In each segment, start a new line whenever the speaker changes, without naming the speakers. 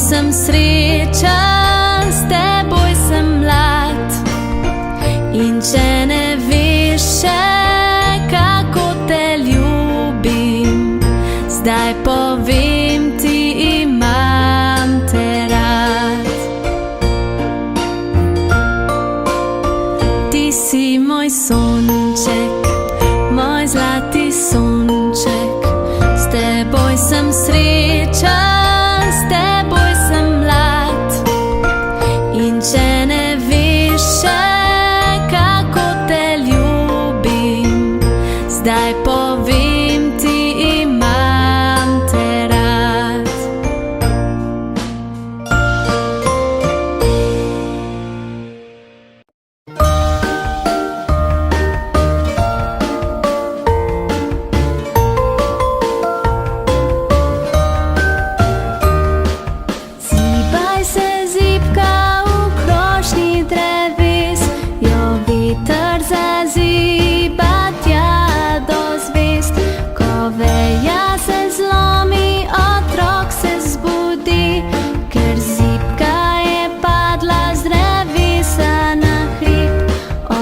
sem srečen, s teboj sem mlad. In če ne veš še, kako te ljubim, zdaj povem ti, imam te rad. Ti si moj sonček, moj zlati sonček, s teboj sem srečen, s teboj sem mlad. In če ne veš še, kako te ljubim, zdaj povem ti, imam te rad. Zibaj se, zibka v krošnji dreves, jo veter zaziba tja do zvezd. Ko veja se zlomi, otrok se zbudi, ker zibka je padla z drevesa na hrib.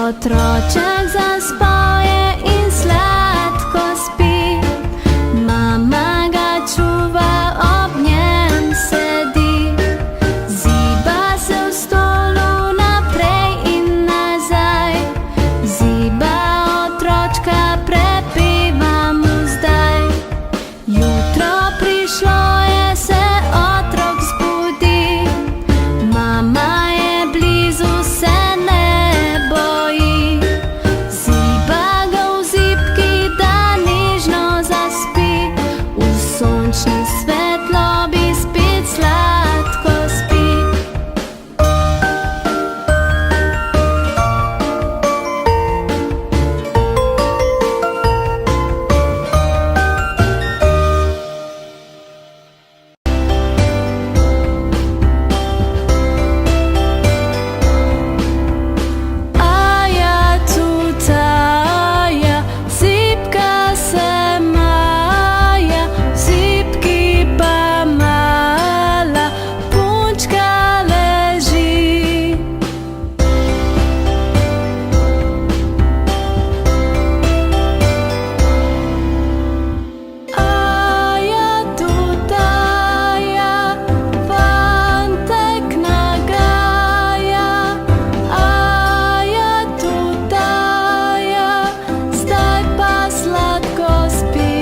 Otroček zaspoje in sladko spi, mama ga čuva, ob njem sedi. Ziba se v stolu naprej in nazaj, ziba otročka, prepeva mu zdaj. Jutro prišlo je, se otrok zbudi, mama je blizu, se ne boji. Ziba ga v zibki, da nežno zaspi, v sončni svetlobi spet sladko spi. Aja tutaja, zibka se maja, v zibki pa mala punčka leži. Aja tutaja, fantek nagaja, aja tutaja, zdaj pa sladko spi.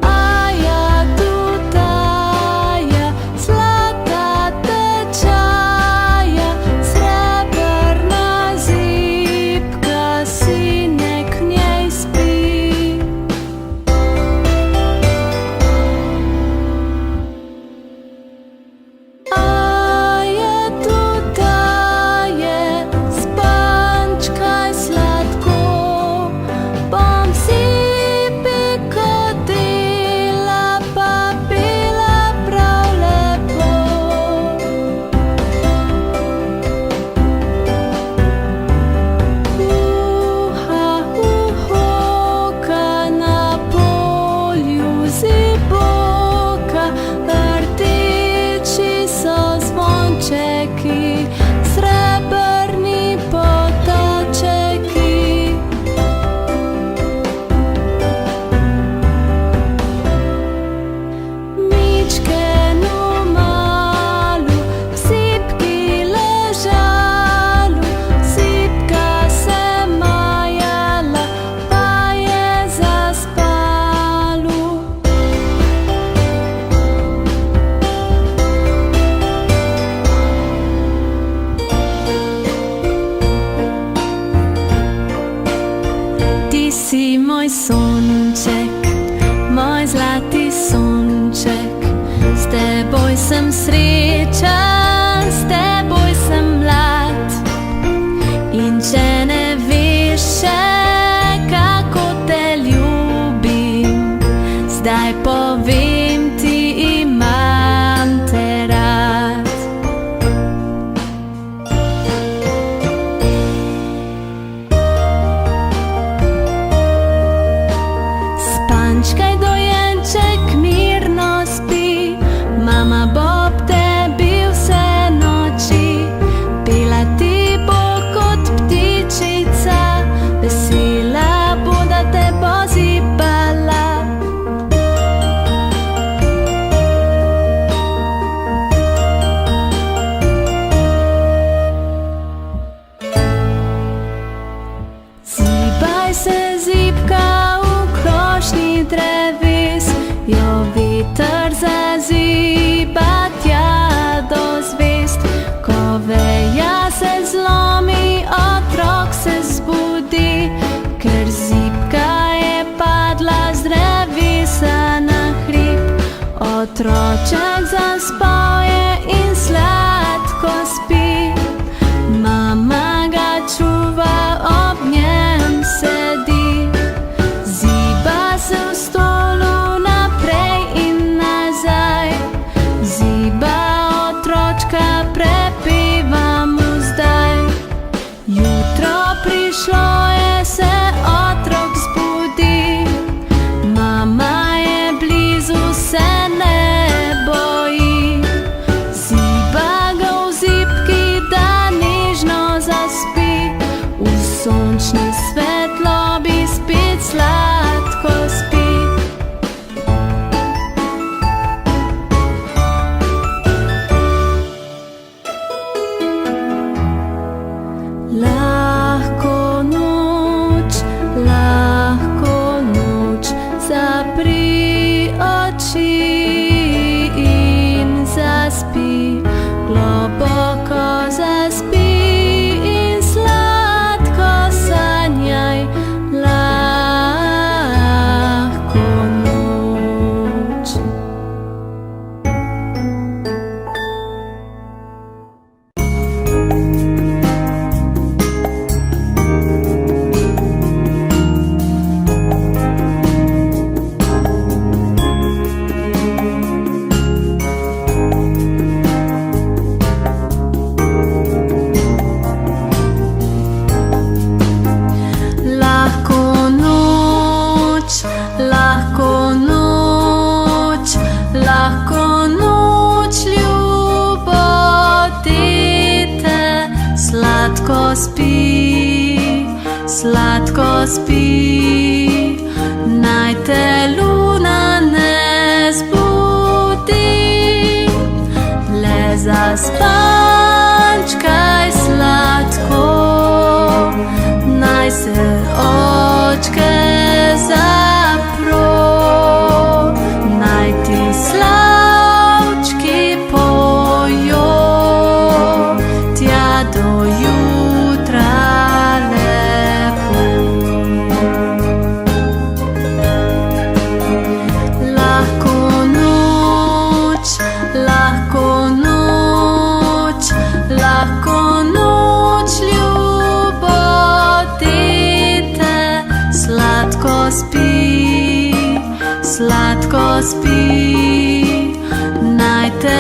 Aja tutaja, zlata tečaja, srebrna zibka, sinek v njej spi. Aja tutaje, spančkaj sladko, bom zibi kodila, pa bila prav lepo. Uhoka na polju ziboka, rdeči so zvončeki, srebrni potočeki. Mičkenu malu, v zibki ležalu, zibka se majala, pa je zaspalu. Ti si moj sonček, moj zlati sonček, s teboj sem srečen, s teboj sem mlad. In če ne veš še, kako te ljubim, zdaj povem ti, imam te rad. se zibka v krošnji dreves, jo veter zaziba tja do zvest. Ko veja se zlomi, otrok se zbudi, ker zibka je padla z drevesa na hrib. Otroček zaspal je in sladko spi, mama ga čuva, ob njem sedi. Ziba se v stolu naprej in nazaj, ziba otročka, prepeva mu zdaj. Jutro prišlo je, se otrok zbudi, mama je blizu, se ne boji. Ziba ga v zibki, da nežno zaspi, v sončni svetlobi spet sladko spi. Lahko noč, zapri oči in zaspi, globoko zaspi in sladko sanjaj. Lahko noč. Lahko noč, ljubo dete, sladko spi, naj te luna ne zbudi, le zaspančkaj sladko, naj se očke zapro, naj ti slavčki pojo, tja do jutra lepo. Lahko noč, ljubo dete, sladko spi, naj te